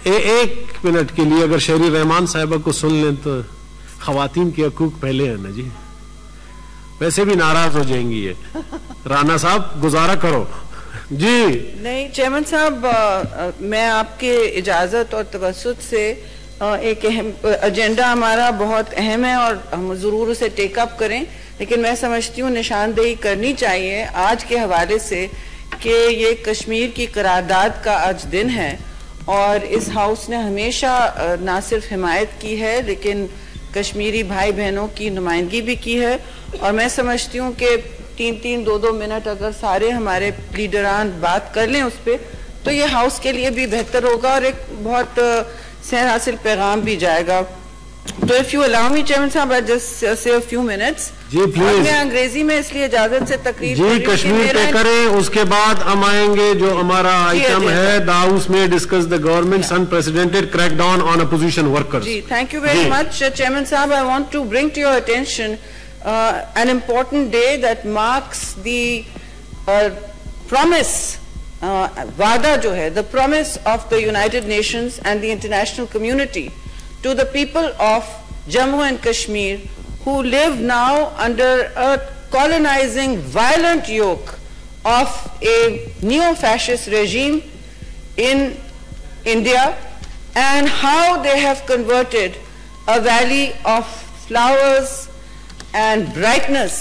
एक मिनट के लिए अगर शहरी रहमान साहिबा को सुन लें तो खवातीन के हकूक पहले है ना जी, वैसे भी नाराज हो जाएंगी ये। राना साहब गुजारा करो जी। नहीं चेयरमैन साहब, मैं आपके इजाजत और तवस्सुत से एक अहम एजेंडा हमारा बहुत अहम है और हम जरूर उसे टेकअप करें, लेकिन मैं समझती हूँ निशानदेही करनी चाहिए आज के हवाले से कि ये कश्मीर की करारदाद का आज दिन है और इस हाउस ने हमेशा ना सिर्फ हिमायत की है लेकिन कश्मीरी भाई बहनों की नुमाइंदगी भी की है। और मैं समझती हूँ कि 3-3, 2-2 मिनट अगर सारे हमारे लीडरान बात कर लें उस पर, तो ये हाउस के लिए भी बेहतर होगा और एक बहुत सैर हासिल पैगाम भी जाएगा। तो if you allow me chairman साहब, I just say a few minutes. जी प्लीज। मैं अंग्रेजी में इसलिए इजाजत से तकरीर जी कश्मीर पे करें, उसके बाद हम आएंगे जो हमारा आइटम है द हाउस में discuss the government's unprecedented crackdown on opposition workers. जी thank you very much chairman साहब। I want to bring to your attention an important day that marks the promise, वादा जो है, the promise of the United Nations and the international community to the people of Jammu and Kashmir who live now under a colonizing violent yoke of a neo-fascist regime in India, and how they have converted a valley of flowers and brightness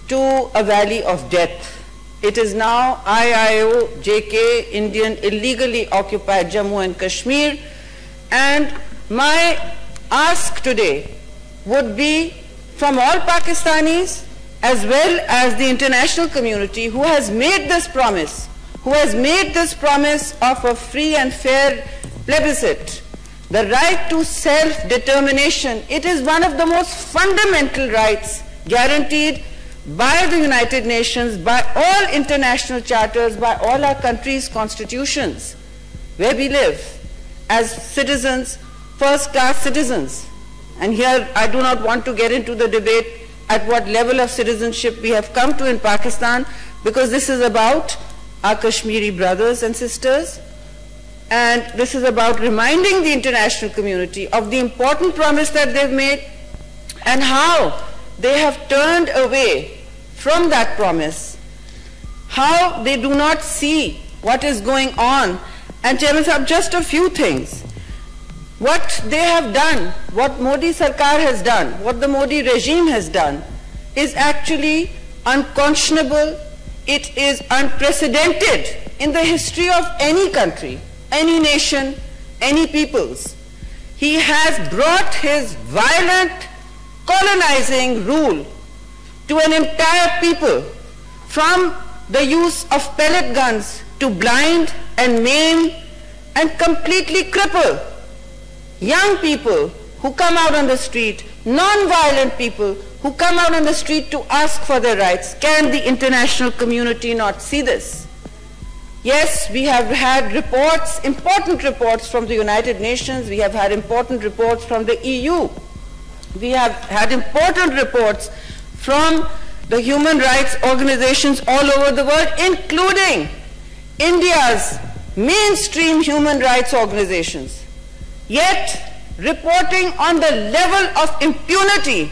to a valley of death. It is now IIO-JK, Indian illegally occupied Jammu and Kashmir, and my ask today would be from all Pakistanis as well as the international community who has made this promise of a free and fair plebiscite, the right to self-determination. It is one of the most fundamental rights guaranteed by the United Nations, by all international charters, by all our countries' constitutions, where we live as citizens, first-class citizens. And here I do not want to get into the debate at what level of citizenship we have come to in Pakistan, because this is about our Kashmiri brothers and sisters. And this is about reminding the international community of the important promise that they've made and how they have turned away from that promise, how they do not see what is going on. And Chairman Sahab, just a few things. What they have done, what Modi Sarkar has done, what the Modi regime has done is actually unconscionable. It is unprecedented in the history of any country, any nation, any peoples. He has brought his violent colonizing rule to an entire people, from the use of pellet guns to blind and maim and completely cripple young people who come out on the street, non-violent people who come out on the street to ask for their rights. Can the international community not see this? Yes, we have had reports, important reports from the United Nations. We have had important reports from the EU. We have had important reports from the human rights organizations all over the world, including India's mainstream human rights organizations. Yet, reporting on the level of impunity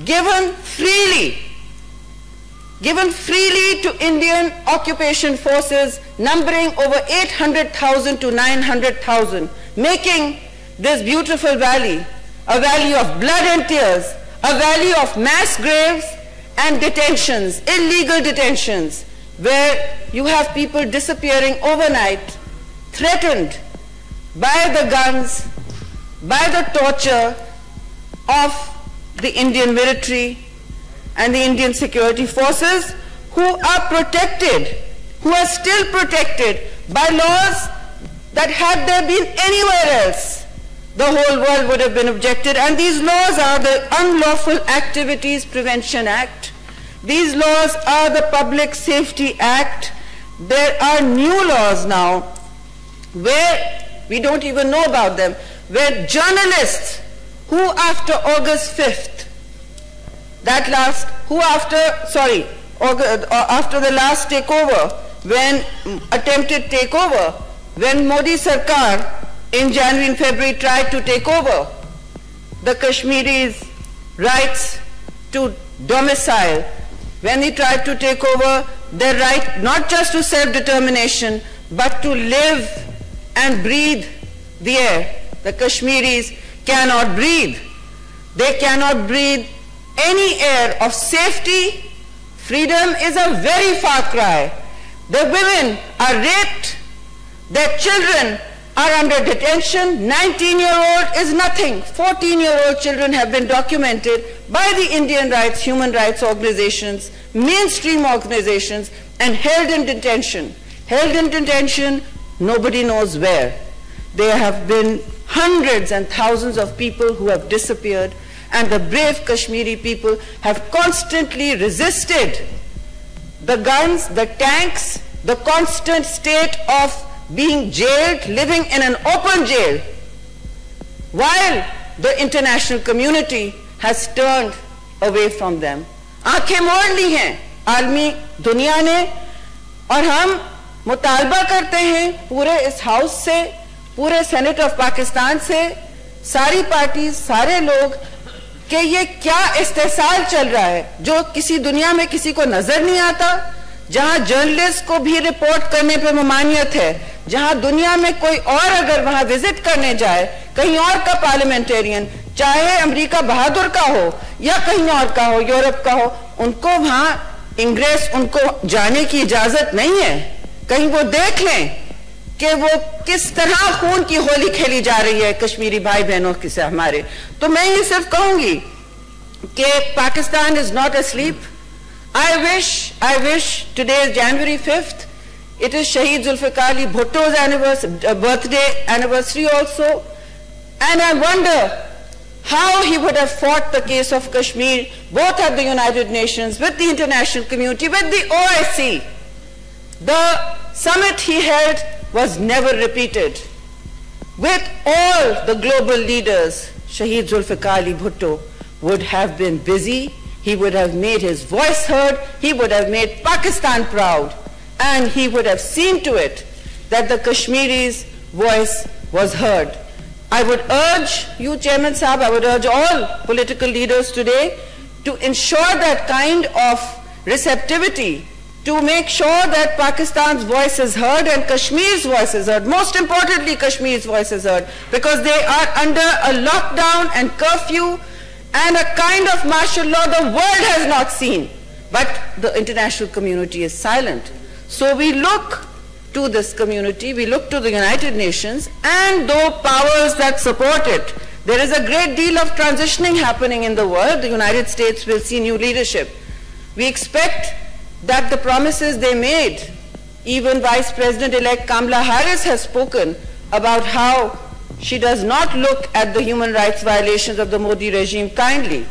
given freely to Indian occupation forces numbering over 800,000 to 900,000, making this beautiful valley a valley of blood and tears, a valley of mass graves and detentions, illegal detentions, where you have people disappearing overnight, threatened by the guns, by the torture of the Indian military and the Indian security forces, who are protected, who are still protected by laws that had there been anywhere else, the whole world would have been objected. And these laws are the Unlawful Activities Prevention Act. These laws are the Public Safety Act. There are new laws now where we don't even know about them, where journalists who after August 5th, after the last takeover, when attempted takeover, when Modi Sarkar in January and February tried to take over the Kashmiris' rights to domicile, when he tried to take over their right not just to self-determination, but to live and breathe the air. The Kashmiris cannot breathe. They cannot breathe any air of safety. Freedom is a very far cry. The women are raped. Their children are under detention. 19-year-old is nothing. 14-year-old children have been documented by the Indian rights, human rights organizations, mainstream organizations, and held in detention. Held in detention, nobody knows where. There have been hundreds and thousands of people who have disappeared, and the brave Kashmiri people have constantly resisted the guns, the tanks, the constant state of being jailed, living in an open jail, while the international community has turned away from them. आंखें मोड़ ली हैं आलमी दुनिया ने, और हम मुतालबा करते हैं पूरे इस हाउस से, पूरे सेनेट ऑफ पाकिस्तान से, सारी पार्टी, सारे लोग, कि ये क्या इस्तेसाल चल रहा है जो किसी दुनिया में किसी को नजर नहीं आता, जहां जर्नलिस्ट को भी रिपोर्ट करने पे ममानियत है, जहां दुनिया में कोई और अगर वहां विजिट करने जाए, कहीं और का पार्लियामेंटेरियन, चाहे अमेरिका बहादुर का हो या कहीं और का हो, यूरोप का हो, उनको वहां इंग्रेस उनको जाने की इजाजत नहीं है। कहीं वो देख लें कि वो किस तरह खून की होली खेली जा रही है कश्मीरी भाई बहनों के से हमारे। तो मैं ये सिर्फ कहूंगी कि Pakistan is not asleep. I wish today is January 5th. It is Shaheed Zulfikar Ali Bhutto's birthday anniversary also. And I wonder how he would have fought the case of Kashmir, both at the United Nations, with the international community, with the OIC. The summit he held was never repeated. With all the global leaders, Shaheed Zulfikar Ali Bhutto would have been busy. He would have made his voice heard. He would have made Pakistan proud. And he would have seen to it that the Kashmiris' voice was heard. I would urge you, Chairman Saab, I would urge all political leaders today to ensure that kind of receptivity, to make sure that Pakistan's voice is heard and Kashmir's voice is heard. Most importantly, Kashmir's voice is heard, because they are under a lockdown and curfew and a kind of martial law the world has not seen. But the international community is silent. So we look to this community, we look to the United Nations and those powers that support it. There is a great deal of transitioning happening in the world. The United States will see new leadership. We expect that the promises they made, even Vice President-elect Kamala Harris has spoken about how she does not look at the human rights violations of the Modi regime kindly.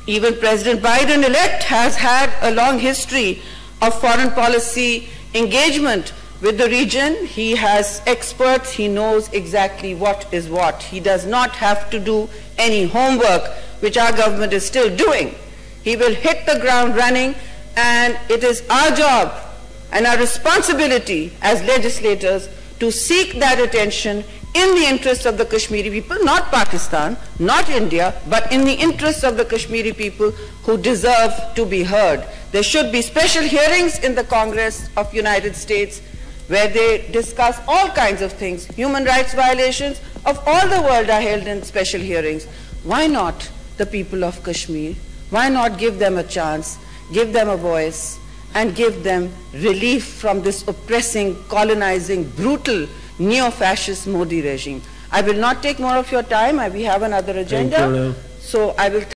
Even President Biden-elect has had a long history of foreign policy engagement with the region. He has experts, he knows exactly what is what. He does not have to do any homework, which our government is still doing. He will hit the ground running, and it is our job and our responsibility as legislators to seek that attention in the interests of the Kashmiri people, not Pakistan, not India, but in the interests of the Kashmiri people who deserve to be heard. There should be special hearings in the Congress of United States where they discuss all kinds of things. Human rights violations of all the world are held in special hearings. Why not the people of Kashmir? Why not give them a chance, give them a voice, and give them relief from this oppressing, colonizing, brutal, neo-fascist Modi regime? I will not take more of your time. We have another agenda. So I will